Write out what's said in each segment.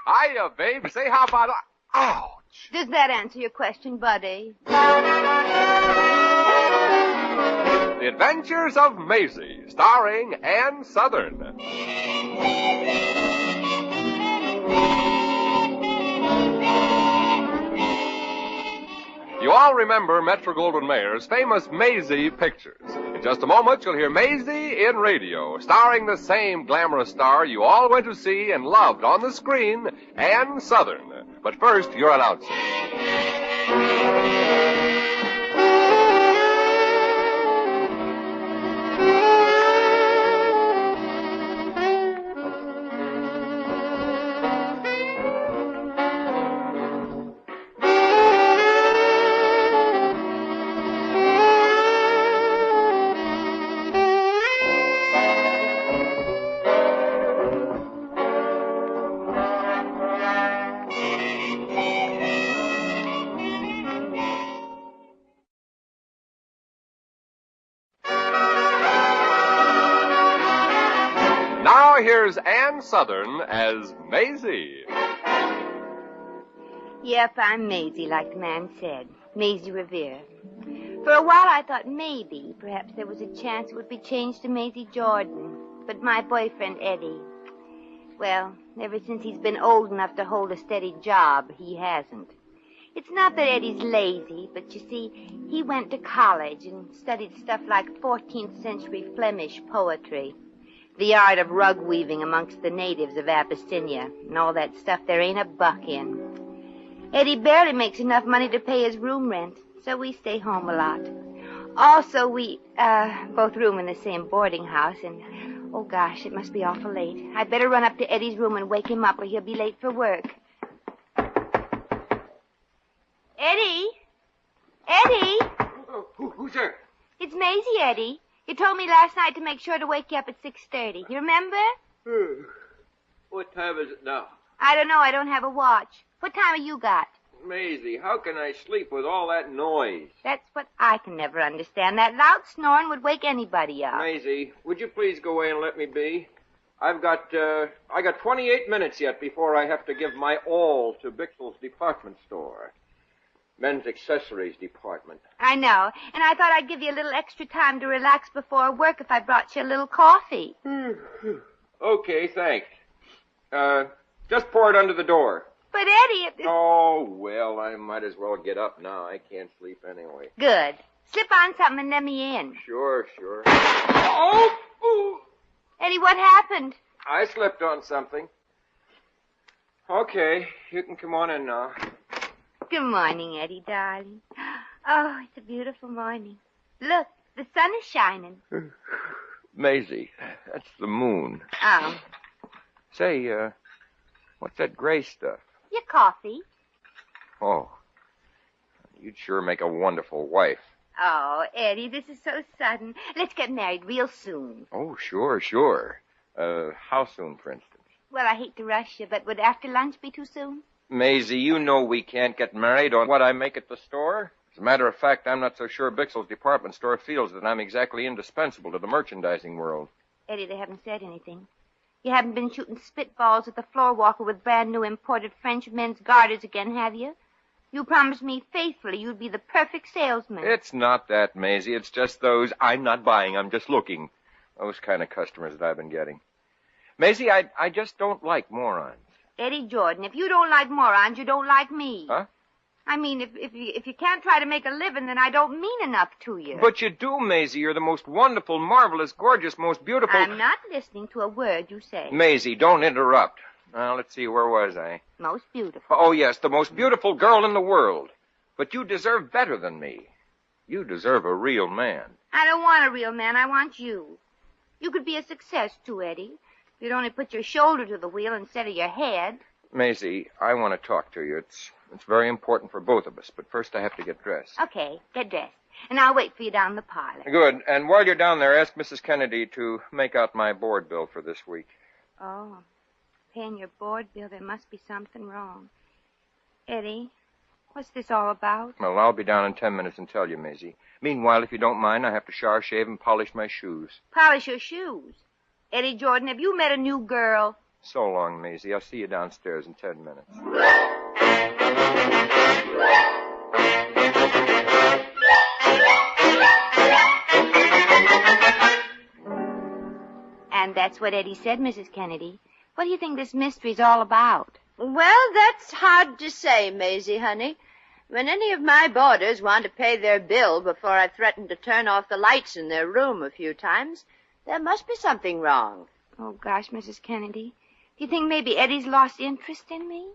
Hiya, babe. Say, how about... Ouch! Does that answer your question, buddy? The Adventures of Maisie, starring Ann Southern. You all remember Metro-Goldwyn-Mayer's famous Maisie pictures. In just a moment, you'll hear Maisie in radio, starring the same glamorous star you all went to see and loved on the screen, Ann Southern. But first, your announcer. Here's Ann Southern as Maisie. Yep, I'm Maisie, like the man said. Maisie Revere. For a while I thought maybe, perhaps there was a chance it would be changed to Maisie Jordan. But my boyfriend, Eddie, well, ever since he's been old enough to hold a steady job, he hasn't. It's not that Eddie's lazy, but you see, he went to college and studied stuff like 14th century Flemish poetry. The art of rug weaving amongst the natives of Abyssinia, and all that stuff there ain't a buck in. Eddie barely makes enough money to pay his room rent, so we stay home a lot. Also, we, both room in the same boarding house, and, oh gosh, it must be awful late. I'd better run up to Eddie's room and wake him up or he'll be late for work. Eddie? Eddie? Who's there? It's Maisie, Eddie. You told me last night to make sure to wake you up at 6:30. You remember? What time is it now? I don't know. I don't have a watch. What time have you got? Maisie, how can I sleep with all that noise? That's what I can never understand. That loud snoring would wake anybody up. Maisie, would you please go away and let me be? I got 28 minutes yet before I have to give my all to Bixel's department store. Men's accessories department. I know. And I thought I'd give you a little extra time to relax before work if I brought you a little coffee. Okay, thanks. Just pour it under the door. But, Eddie... Oh, well, I might as well get up now. I can't sleep anyway. Good. Slip on something and let me in. Sure. Oh! Ooh. Eddie, what happened? I slipped on something. Okay, you can come on in now. Good morning, Eddie, darling. Oh, it's a beautiful morning. Look, the sun is shining. Maisie, that's the moon. Oh. Say, what's that gray stuff? Your coffee. Oh, you'd sure make a wonderful wife. Oh, Eddie, this is so sudden. Let's get married real soon. Oh, sure. How soon, for instance? Well, I hate to rush you, but would after lunch be too soon? Maisie, you know we can't get married on what I make at the store. As a matter of fact, I'm not so sure Bixel's department store feels that I'm exactly indispensable to the merchandising world. Eddie, they haven't said anything. You haven't been shooting spitballs at the floor walker with brand new imported French men's garters again, have you? You promised me faithfully you'd be the perfect salesman. It's not that, Maisie. It's just those, I'm not buying, I'm just looking. Those kind of customers that I've been getting. Maisie, I just don't like morons. Eddie Jordan, if you don't like morons, you don't like me. Huh? I mean, if you can't try to make a living, then I don't mean enough to you. But you do, Maisie. You're the most wonderful, marvelous, gorgeous, most beautiful... I'm not listening to a word you say. Maisie, don't interrupt. Now, let's see, where was I? Most beautiful. Oh, yes, the most beautiful girl in the world. But you deserve better than me. You deserve a real man. I don't want a real man. I want you. You could be a success, too, Eddie. You'd only put your shoulder to the wheel instead of your head. Maisie, I want to talk to you. It's very important for both of us, but first I have to get dressed. Okay, get dressed. And I'll wait for you down in the parlor. Good. And while you're down there, ask Mrs. Kennedy to make out my board bill for this week. Oh, paying your board bill, there must be something wrong. Eddie, what's this all about? Well, I'll be down in 10 minutes and tell you, Maisie. Meanwhile, if you don't mind, I have to shower, shave, and polish my shoes. Polish your shoes? Eddie Jordan, have you met a new girl? So long, Maisie. I'll see you downstairs in 10 minutes. And that's what Eddie said, Mrs. Kennedy. What do you think this mystery's all about? Well, that's hard to say, Maisie, honey. When any of my boarders want to pay their bill before I threaten to turn off the lights in their room a few times, there must be something wrong. Oh, gosh, Mrs. Kennedy. Do you think maybe Eddie's lost interest in me?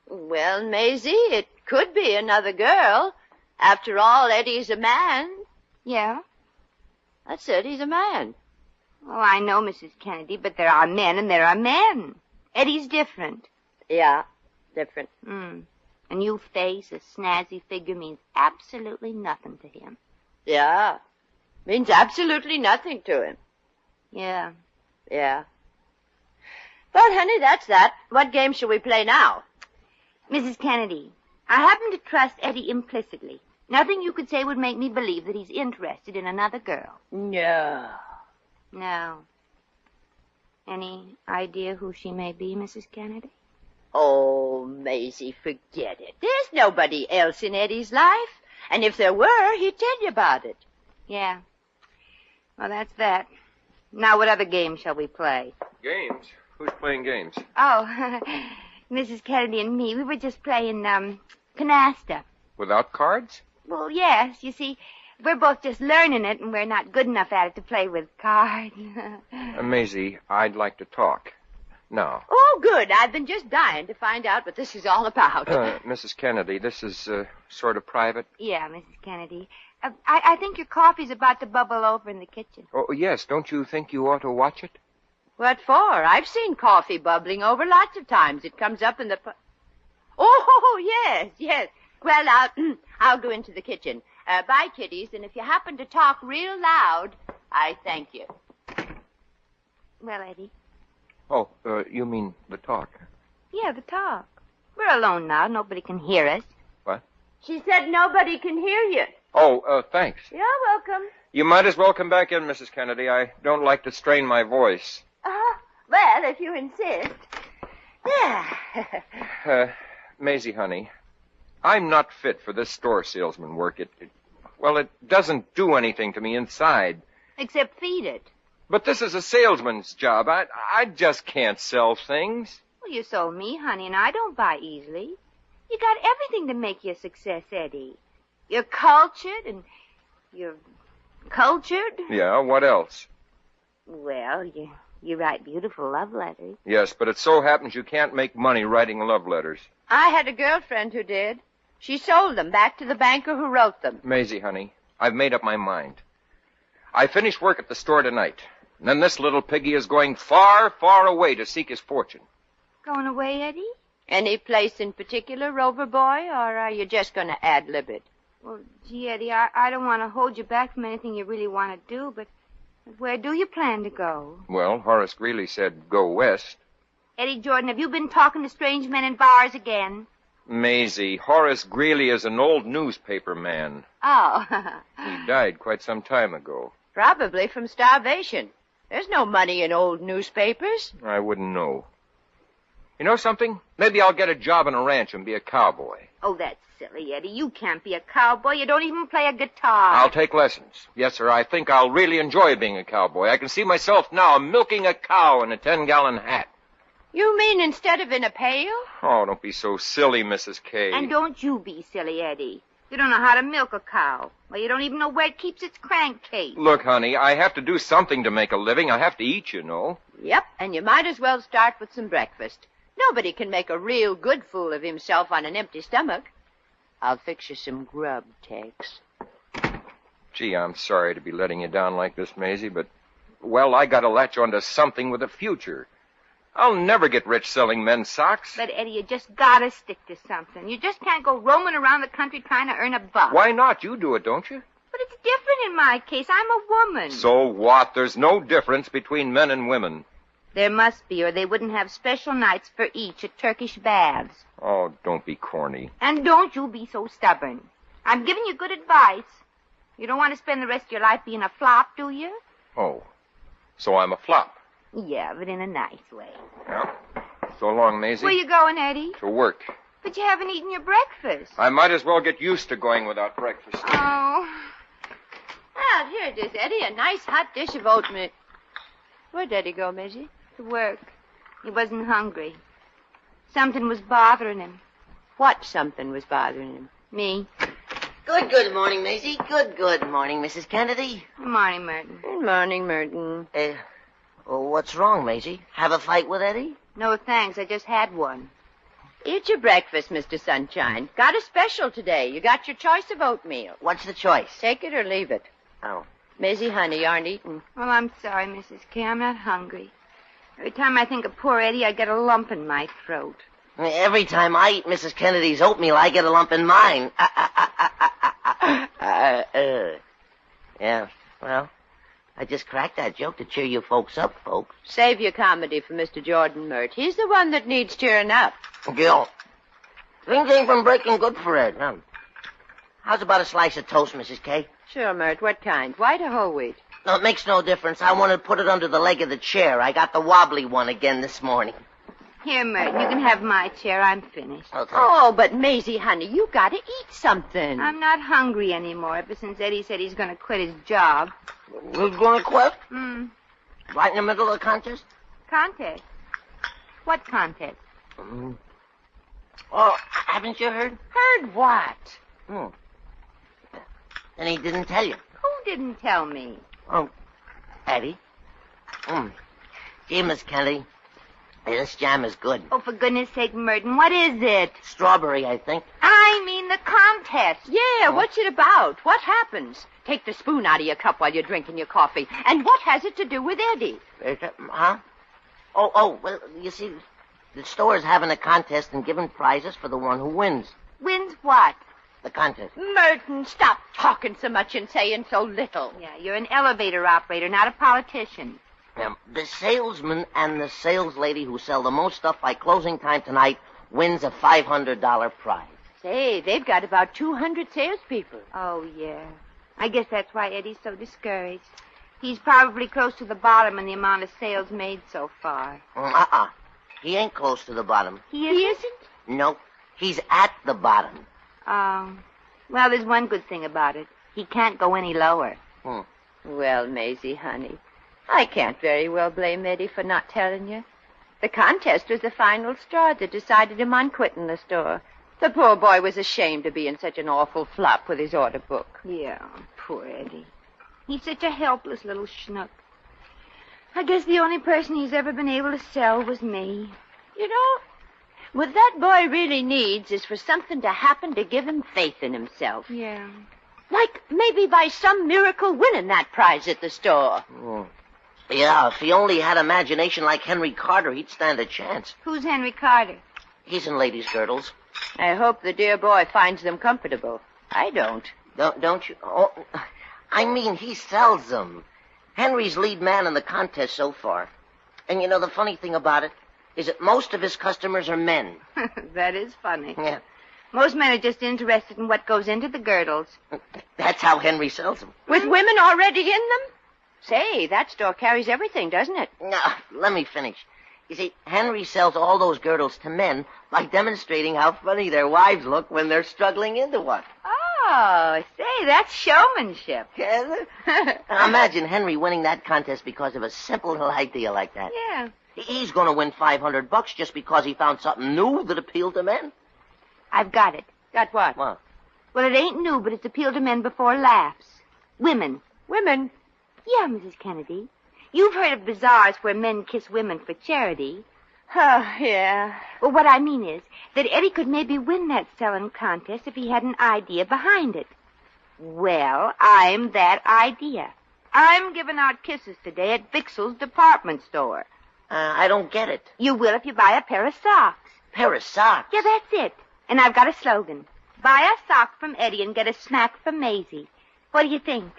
Well, Maisie, it could be another girl. After all, Eddie's a man. Yeah? That's it, he's a man. Oh, I know, Mrs. Kennedy, but there are men and there are men. Eddie's different. Yeah, different. A new face, a snazzy figure means absolutely nothing to him. Yeah, means absolutely nothing to him. Yeah. Yeah. But, honey, that's that. What game shall we play now? Mrs. Kennedy, I happen to trust Eddie implicitly. Nothing you could say would make me believe that he's interested in another girl. No. No. Any idea who she may be, Mrs. Kennedy? Oh, Maisie, forget it. There's nobody else in Eddie's life. And if there were, he'd tell you about it. Yeah. Well, that's that. Now, what other game shall we play? Games? Who's playing games? Oh, Mrs. Kennedy and me, we were just playing, canasta. Without cards? Well, yes. You see, we're both just learning it, and we're not good enough at it to play with cards. Maisie, I'd like to talk. Now. Oh, good. I've been just dying to find out what this is all about. Mrs. Kennedy, this is sort of private. Yeah, Mrs. Kennedy. I think your coffee's about to bubble over in the kitchen. Oh, yes. Don't you think you ought to watch it? What for? I've seen coffee bubbling over lots of times. It comes up in the... Oh, yes, yes. Well, I'll go into the kitchen. Bye, kiddies, and if you happen to talk real loud, I thank you. Well, Eddie. Oh, you mean the talk? Yeah, the talk. We're alone now. Nobody can hear us. What? She said nobody can hear you. Oh, thanks. You're welcome. You might as well come back in, Mrs. Kennedy. I don't like to strain my voice. Well, if you insist. Yeah. Maisie, honey, I'm not fit for this store salesman work. It doesn't do anything to me inside. Except feed it. But this is a salesman's job. I just can't sell things. Well, you sold me, honey, and I don't buy easily. You got everything to make you a success, Eddie. You're cultured and you're cultured. Yeah, what else? Well, you write beautiful love letters. Yes, but it so happens you can't make money writing love letters. I had a girlfriend who did. She sold them back to the banker who wrote them. Maisie, honey, I've made up my mind. I finish work at the store tonight. And then this little piggy is going far, far away to seek his fortune. Going away, Eddie? Any place in particular, Rover Boy, or are you just going to ad-lib it? Well, gee, Eddie, I don't want to hold you back from anything you really want to do, but where do you plan to go? Well, Horace Greeley said go west. Eddie Jordan, have you been talking to strange men in bars again? Maisie, Horace Greeley is an old newspaper man. Oh. He died quite some time ago. Probably from starvation. There's no money in old newspapers. I wouldn't know. You know something? Maybe I'll get a job on a ranch and be a cowboy. Oh, that's silly, Eddie. You can't be a cowboy. You don't even play a guitar. I'll take lessons. Yes, sir. I think I'll really enjoy being a cowboy. I can see myself now milking a cow in a 10-gallon hat. You mean instead of in a pail? Oh, don't be so silly, Mrs. K. And don't you be silly, Eddie. You don't know how to milk a cow. Well, you don't even know where it keeps its crankcase. Look, honey, I have to do something to make a living. I have to eat, you know. Yep, and you might as well start with some breakfast. Nobody can make a real good fool of himself on an empty stomach. I'll fix you some grub, Tex. Gee, I'm sorry to be letting you down like this, Maisie, but, well, I gotta latch onto something with a future. I'll never get rich selling men's socks. But, Eddie, you just gotta stick to something. You just can't go roaming around the country trying to earn a buck. Why not? You do it, don't you? But it's different in my case. I'm a woman. So what? There's no difference between men and women. There must be, or they wouldn't have special nights for each at Turkish baths. Oh, don't be corny. And don't you be so stubborn. I'm giving you good advice. You don't want to spend the rest of your life being a flop, do you? Oh, so I'm a flop. Yeah, but in a nice way. Yeah. So long, Maisie. Where you going, Eddie? To work. But you haven't eaten your breakfast. I might as well get used to going without breakfast. Oh. Well, here it is, Eddie. A nice hot dish of oatmeal. Where'd Eddie go, Maisie? To work. He wasn't hungry. Something was bothering him. What something was bothering him? Me. Good morning, Maisie. Good morning, Mrs. Kennedy. Good morning, Merton. Good morning, Merton. What's wrong, Maisie? Have a fight with Eddie? No, thanks. I just had one. Eat your breakfast, Mr. Sunshine. Got a special today. You got your choice of oatmeal. What's the choice? Take it or leave it. Oh. Maisie, honey, you aren't eating. Well, I'm sorry, Mrs. K. I'm not hungry. Every time I think of poor Eddie, I get a lump in my throat. Every time I eat Mrs. Kennedy's oatmeal, I get a lump in mine. Yeah, well, I just cracked that joke to cheer you folks up, folks. Save your comedy for Mr. Jordan, Mert. He's the one that needs cheering up. Gil, things ain't been breaking good for Ed. How's about a slice of toast, Mrs. K? Sure, Mert. What kind? White or whole wheat? No, it makes no difference. I want to put it under the leg of the chair. I got the wobbly one again this morning. Here, Merton, you can have my chair. I'm finished. Okay. Oh, but Maisie, honey, you gotta eat something. I'm not hungry anymore ever since Eddie said he's going to quit his job. We're going to quit? Right in the middle of the contest? Contest? What contest? Oh, haven't you heard? Heard what? And he didn't tell you. Who didn't tell me? Oh, Eddie. Gee, Miss Kennedy, this jam is good. Oh, for goodness sake, Merton, what is it? Strawberry, I think. I mean the contest. Yeah, what's it about? What happens? Take the spoon out of your cup while you're drinking your coffee. And what has it to do with Eddie? Huh? Well, you see, the store's having a contest and giving prizes for the one who wins. Wins what? The contest. Merton, stop talking so much and saying so little. Yeah, you're an elevator operator, not a politician. The salesman and the sales lady who sell the most stuff by closing time tonight wins a $500 prize. Say, they've got about 200 salespeople. Oh, yeah. I guess that's why Eddie's so discouraged. He's probably close to the bottom in the amount of sales made so far. He ain't close to the bottom. He isn't? No, he's at the bottom. Oh. Well, there's one good thing about it. He can't go any lower. Well, Maisie, honey, I can't very well blame Eddie for not telling you. The contest was the final straw that decided him on quitting the store. The poor boy was ashamed of being such an awful flop with his order book. Yeah, poor Eddie. He's such a helpless little schnook. I guess the only person he's ever been able to sell was me. You know, what that boy really needs is for something to happen to give him faith in himself. Yeah. Like maybe by some miracle winning that prize at the store. Yeah, if he only had imagination like Henry Carter, he'd stand a chance. Who's Henry Carter? He's in ladies' girdles. I hope the dear boy finds them comfortable. I don't. Don't you? Oh, I mean, he sells them. Henry's lead man in the contest so far. And you know, the funny thing about it is that most of his customers are men. That is funny. Yeah. Most men are just interested in what goes into the girdles. That's how Henry sells them. With women already in them? Say, that store carries everything, doesn't it? No, let me finish. You see, Henry sells all those girdles to men by demonstrating how funny their wives look when they're struggling into one. Oh, say, that's showmanship. Now imagine Henry winning that contest because of a simple little idea like that. Yeah. He's going to win $500 just because he found something new that appealed to men. I've got it. Got what? What? Well, it ain't new, but it's appealed to men before laughs. Women. Women? Yeah, Mrs. Kennedy. You've heard of bazaars where men kiss women for charity. Oh, yeah. Well, what I mean is that Eddie could maybe win that selling contest if he had an idea behind it. Well, I'm that idea. I'm giving out kisses today at Bixel's department store. I don't get it. You will if you buy a pair of socks. Pair of socks? Yeah, that's it. And I've got a slogan. Buy a sock from Eddie and get a smack from Maisie. What do you think?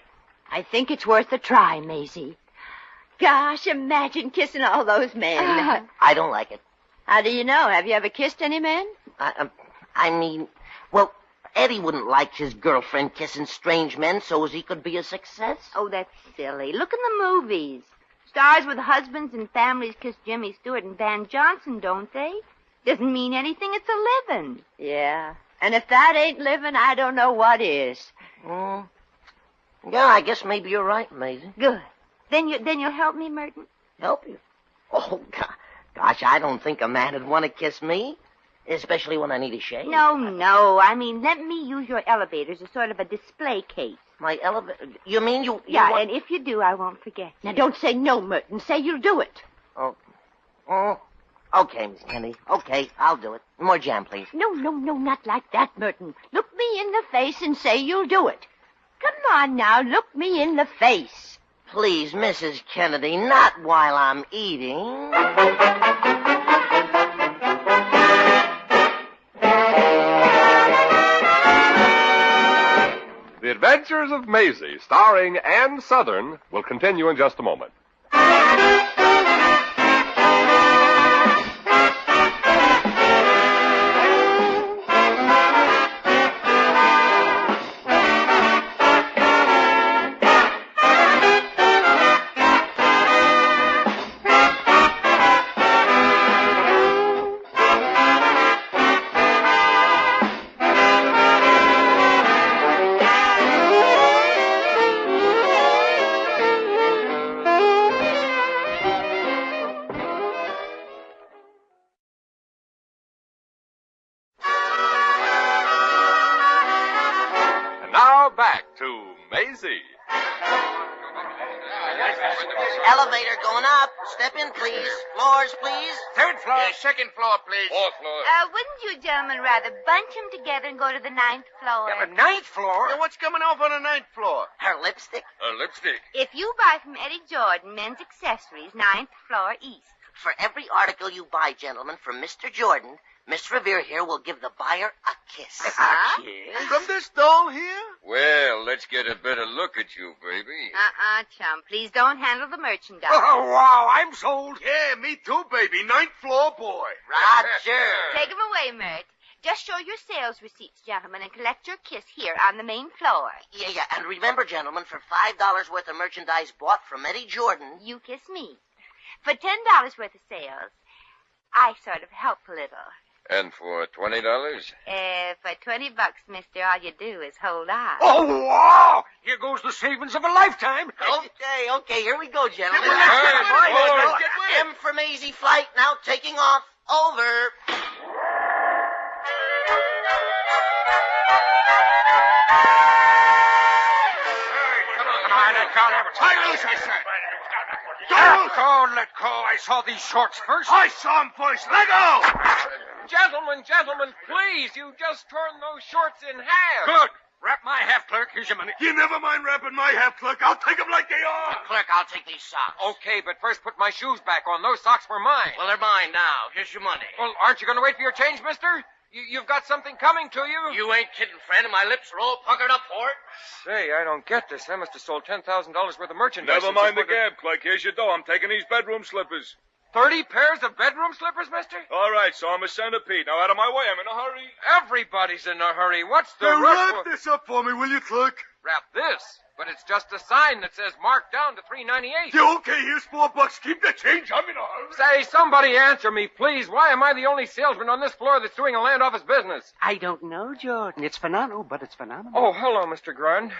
I think it's worth a try, Maisie. Gosh, imagine kissing all those men. I don't like it. How do you know? Have you ever kissed any men? I mean, well, Eddie wouldn't like his girlfriend kissing strange men so as he could be a success. Oh, that's silly. Look in the movies. Stars with husbands and families kiss Jimmy Stewart and Van Johnson, don't they? Doesn't mean anything. It's a living. Yeah. And if that ain't living, I don't know what is. Yeah, I guess maybe you're right, Maisie. Good. Then you'll help me, Merton? Help you? Oh, gosh, I don't think a man would want to kiss me, especially when I need a shave. No. I mean, let me use your elevator as a sort of a display case. My elevator? You mean you Yeah, want... and if you do, I won't forget. Now, don't say no, Merton. Say you'll do it. Oh, okay, Miss Kennedy. Okay, I'll do it. More jam, please. No, not like that, Merton. Look me in the face and say you'll do it. Come on now, look me in the face. Please, Mrs. Kennedy, not while I'm eating. The Adventures of Maisie, starring Ann Southern, will continue in just a moment. Now back to Maisie. Elevator going up. Step in, please. Floors, please. Third floor. Second floor, please. Fourth floor. Wouldn't you gentlemen rather bunch them together and go to the 9th floor? Yeah, but ninth floor? Yeah, what's coming off on the ninth floor? Her lipstick. Lipstick. If you buy from Eddie Jordan men's accessories, 9th floor east. For every article you buy, gentlemen, from Mr. Jordan, Miss Revere here will give the buyer a kiss. Yes. From this doll here? Well, let's get a better look at you, baby. Chum. Please don't handle the merchandise. Oh, wow, I'm sold. Yeah, me too, baby. Ninth floor boy. Roger. Take them away, Mert. Just show your sales receipts, gentlemen, and collect your kiss here on the main floor. Yeah. And remember, gentlemen, for $5 worth of merchandise bought from Eddie Jordan... You kiss me. For $10 worth of sales, I sort of help a little. And for $20? For $20, mister, all you do is hold on. Oh, wow! Here goes the savings of a lifetime. Okay, here we go, gentlemen. Get with. M for Maisie flight, now taking off. Over. Come on, let go. Tie loose, I said. Let go. I saw these shorts first. I saw them first. Let go. Gentlemen, please. You just torn those shorts in half. Good. Wrap my half, clerk. Here's your money. You never mind wrapping my half, clerk. I'll take them like they are. Clerk, I'll take these socks. Okay, but first put my shoes back on. Those socks were mine. Well, they're mine now. Here's your money. Well, aren't you going to wait for your change, mister? You've got something coming to you? You ain't kidding, friend. My lips are all puckered up for it. Say, I don't get this. I must have sold $10,000 worth of merchandise. Never mind the gab, clerk. Here's your dough. I'm taking these bedroom slippers. 30 pairs of bedroom slippers, mister? All right, so I'm a centipede. Now, out of my way. I'm in a hurry. Everybody's in a hurry. What's the Now, rush wrap for... this up for me, will you, clerk? Wrap this? But it's just a sign that says marked down to $3.98. Yeah, okay, here's $4. Keep the change. I'm in a hurry. Say, somebody answer me, please. Why am I the only salesman on this floor that's doing a land office business? I don't know, Jordan. It's phenomenal, but it's phenomenal. Oh, hello, Mr. Grund.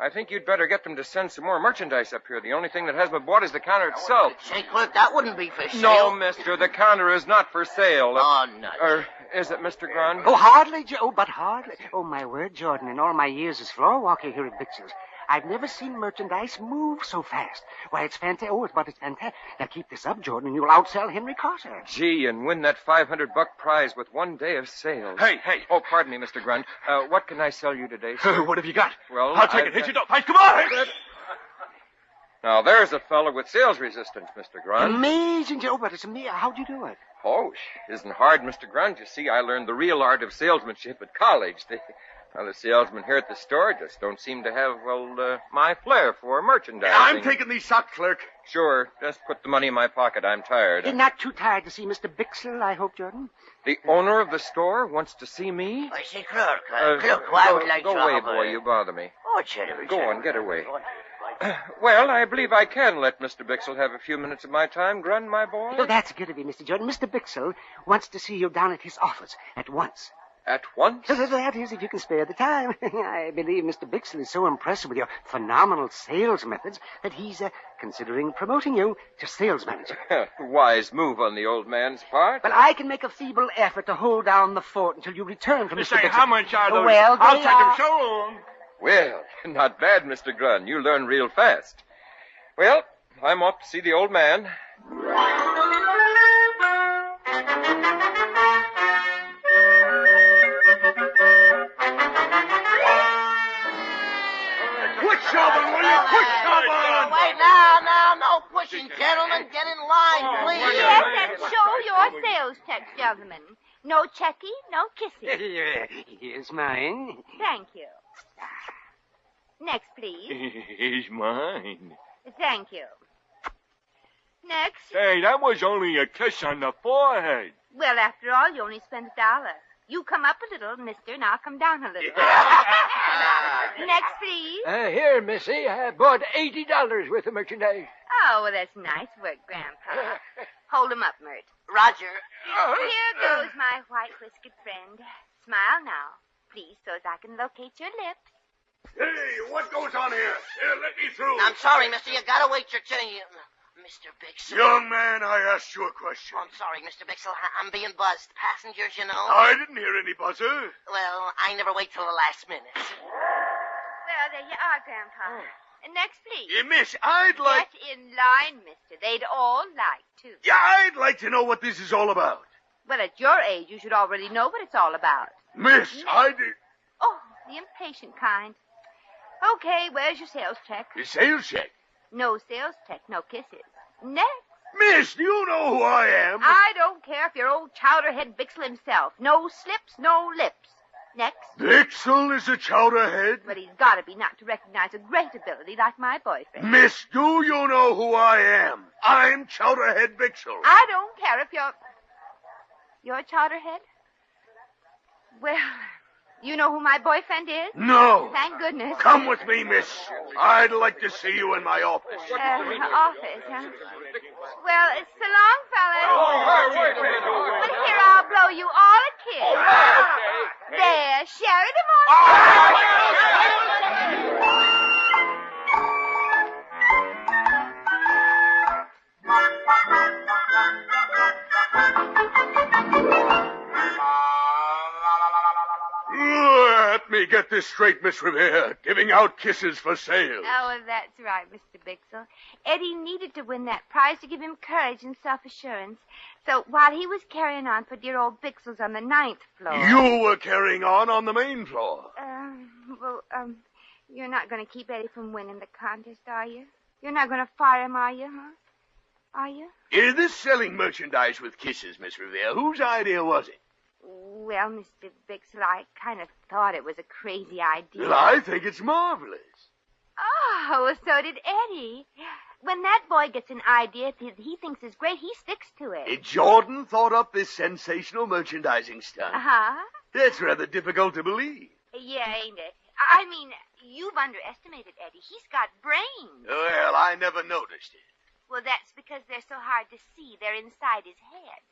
I think you'd better get them to send some more merchandise up here. The only thing that hasn't been bought is the counter itself. Say, clerk, that wouldn't be for sale. No, mister, the counter is not for sale. Oh, nuts. Or is it, Mr. Grund? Oh, hardly, but hardly. Oh, my word, Jordan, in all my years as floor walker here at Bixel's, I've never seen merchandise move so fast. Why, it's fantastic. Oh, it's fantastic. Now, keep this up, Jordan, and you'll outsell Henry Carter. Gee, and win that $500 prize with one day of sales. Hey. Oh, pardon me, Mr. Grund. What can I sell you today, sir? What have you got? Well, I'll take it. Hit your dough. Come on. Now, there's a fellow with sales resistance, Mr. Grund. Amazing, Joe, but it's me. How'd you do it? Oh, isn't hard, Mr. Grund. You see, I learned the real art of salesmanship at college. The salesmen here at the store just don't seem to have, my flair for merchandising. I'm taking these socks, clerk. Sure. Just put the money in my pocket. I'm tired. You're not too tired to see Mr. Bixel, I hope, Jordan? The owner of the store wants to see me? I say, clerk, clerk, I would like to Go away, have boy. You bother me. Oh, Cherry. Go on, get away. Well, I believe I can let Mr. Bixel have a few minutes of my time, Grun, my boy. Oh, that's good of you, Mr. Jordan. Mr. Bixel wants to see you down at his office at once. At once? That is, if you can spare the time. I believe Mr. Bixel is so impressed with your phenomenal sales methods that he's considering promoting you to sales manager. Wise move on the old man's part. Well, I can make a feeble effort to hold down the fort until you return from Mr. Bixel. How much are those? Well, I'll they take them are... so long. Well, not bad, Mr. Grun. You learn real fast. Well, I'm off to see the old man. Quit shoving, will you? Quit shoving! Wait, now, no pushing, gentlemen. Get in line, please. Yes, and show your sales tax, gentlemen. No checky, no kissing. Here's mine. Thank you. Next, please. He's mine. Thank you. Next. Hey, that was only a kiss on the forehead. Well, after all, you only spent $1. You come up a little, mister, and I'll come down a little. Next, please. Here, Missy, I bought $80 worth of merchandise. Oh, well, that's nice work, Grandpa. Hold 'em up, Mert. Roger. Here goes my white-whiskered friend. Smile now, please, so as I can locate your lips. Hey, what goes on here? Here, let me through. I'm sorry, mister. You gotta wait your turn. Mr. Bixel. Young man, I asked you a question. Oh, I'm sorry, Mr. Bixel. I'm being buzzed. Passengers, you know. I didn't hear any buzzer. Well, I never wait till the last minute. Well, there you are, Grandpa. Next, please. Miss, I'd like... Get in line, mister. They'd all like to. Yeah, I'd like to know what this is all about. Well, at your age, you should already know what it's all about. Miss, I did... Oh, the impatient kind. Okay, where's your sales check? Your sales check. No sales check, no kisses. Next. Miss, do you know who I am? I don't care if you're old chowderhead Bixel himself. No slips, no lips. Next. Bixel is a chowderhead? But he's got to be not to recognize a great ability like my boyfriend. Miss, do you know who I am? I'm Chowderhead Bixel. I don't care if you're a chowderhead? Well, you know who my boyfriend is? No. Thank goodness. Come with me, miss. I'd like to see you in my office. Office, huh? Well, so long, fellas. Wait a minute. But here, I'll blow you all a kiss. There, share it among Let me get this straight, Miss Revere. Giving out kisses for sale. Oh, well, that's right, Mr. Bixel. Eddie needed to win that prize to give him courage and self-assurance. So while he was carrying on for dear old Bixel's on the 9th floor... You were carrying on the main floor. You're not going to keep Eddie from winning the contest, are you? You're not going to fire him, are you, huh? Are you? Is this selling merchandise with kisses, Miss Revere? Whose idea was it? Well, Mr. Bixel, I kind of thought it was a crazy idea. Well, I think it's marvelous. Oh, so did Eddie. When that boy gets an idea that he thinks is great, he sticks to it. Jordan thought up this sensational merchandising stunt. Uh-huh. That's rather difficult to believe. Yeah, ain't it? I mean, you've underestimated Eddie. He's got brains. Well, I never noticed it. Well, that's because they're so hard to see. They're inside his head.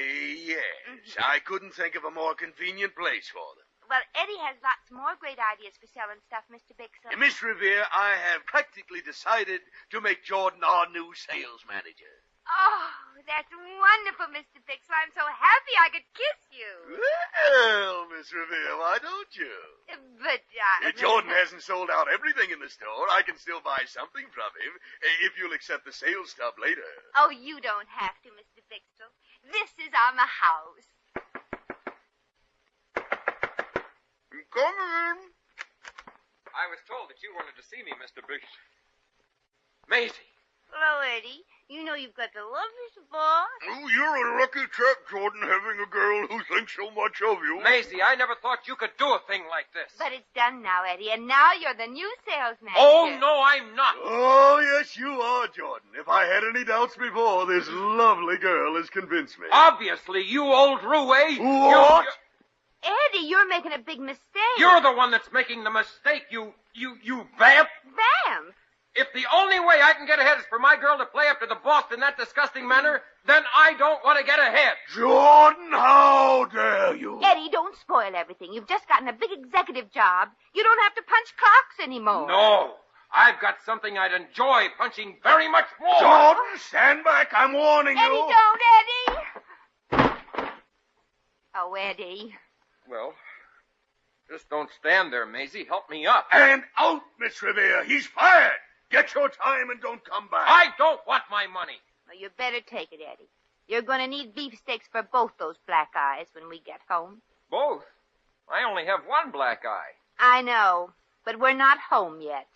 Yes. I couldn't think of a more convenient place for them. Well, Eddie has lots more great ideas for selling stuff, Mr. Bixel. Miss Revere, I have practically decided to make Jordan our new sales manager. Oh, that's wonderful, Mr. Bixel. I'm so happy I could kiss you. Well, Miss Revere, why don't you? But, If Jordan hasn't sold out everything in the store, I can still buy something from him if you'll accept the sales stub later. Oh, you don't have to, Mr. Bixel. This is on the house. Come in. I was told that you wanted to see me, Mr. Bixel. Maisie. Hello, Eddie. You know you've got the loveliest boss. Oh, you're a lucky chap, Jordan, having a girl who thinks so much of you. Maisie, I never thought you could do a thing like this. But it's done now, Eddie, and now you're the new salesman. Oh, no, I'm not. Oh, yes, you are, Jordan. If I had any doubts before, this lovely girl has convinced me. Obviously, you old roue. What? Eddie, you're making a big mistake. You're the one that's making the mistake, you vamp. Vamp? If the only way I can get ahead is for my girl to play up to the boss in that disgusting manner, then I don't want to get ahead. Jordan, how dare you? Eddie, don't spoil everything. You've just gotten a big executive job. You don't have to punch clocks anymore. No. I've got something I'd enjoy punching very much more. Jordan, stand back. I'm warning Eddie, you. don't, Eddie. Oh, Eddie. Well, just don't stand there, Maisie. Help me up. And out, Miss Revere. He's fired. Get your time and don't come back. I don't want my money. Well, you better take it, Eddie. You're going to need beefsteaks for both those black eyes when we get home. Both? I only have one black eye. I know, but we're not home yet.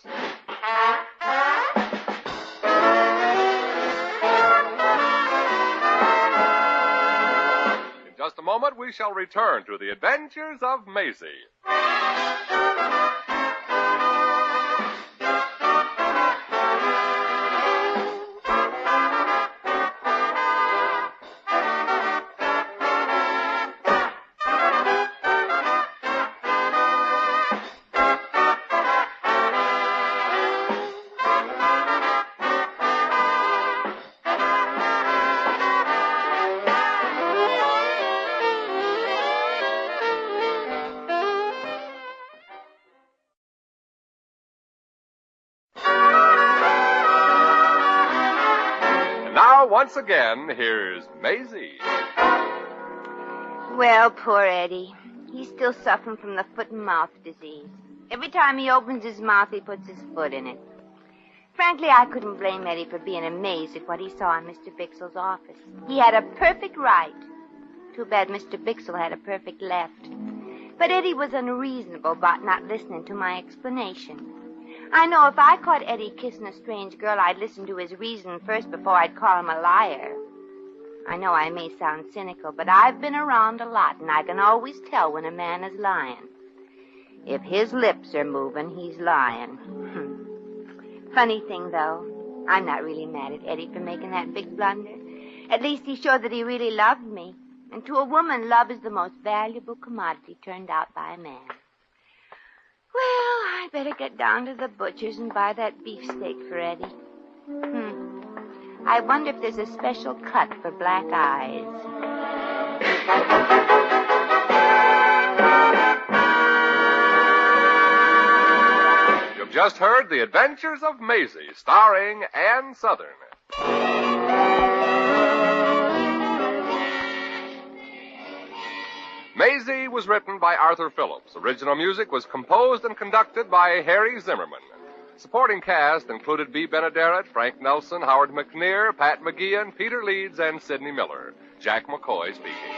In just a moment, we shall return to the adventures of Maisie. Once again, here's Maisie. Well, poor Eddie. He's still suffering from the foot and mouth disease. Every time he opens his mouth, he puts his foot in it. Frankly, I couldn't blame Eddie for being amazed at what he saw in Mr. Bixel's office. He had a perfect right. Too bad Mr. Bixel had a perfect left. But Eddie was unreasonable about not listening to my explanation. I know if I caught Eddie kissing a strange girl, I'd listen to his reason first before I'd call him a liar. I know I may sound cynical, but I've been around a lot, and I can always tell when a man is lying. If his lips are moving, he's lying. Funny thing, though, I'm not really mad at Eddie for making that big blunder. At least he showed that he really loved me. And to a woman, love is the most valuable commodity turned out by a man. Well, I better get down to the butcher's and buy that beefsteak for Eddie. I wonder if there's a special cut for black eyes. You've just heard The Adventures of Maisie, starring Ann Southern. Maisie was written by Arthur Phillips. Original music was composed and conducted by Harry Zimmerman. Supporting cast included Bea Benaderet, Frank Nelson, Howard McNear, Pat McGeehan, Peter Leeds, and Sidney Miller. Jack McCoy speaking.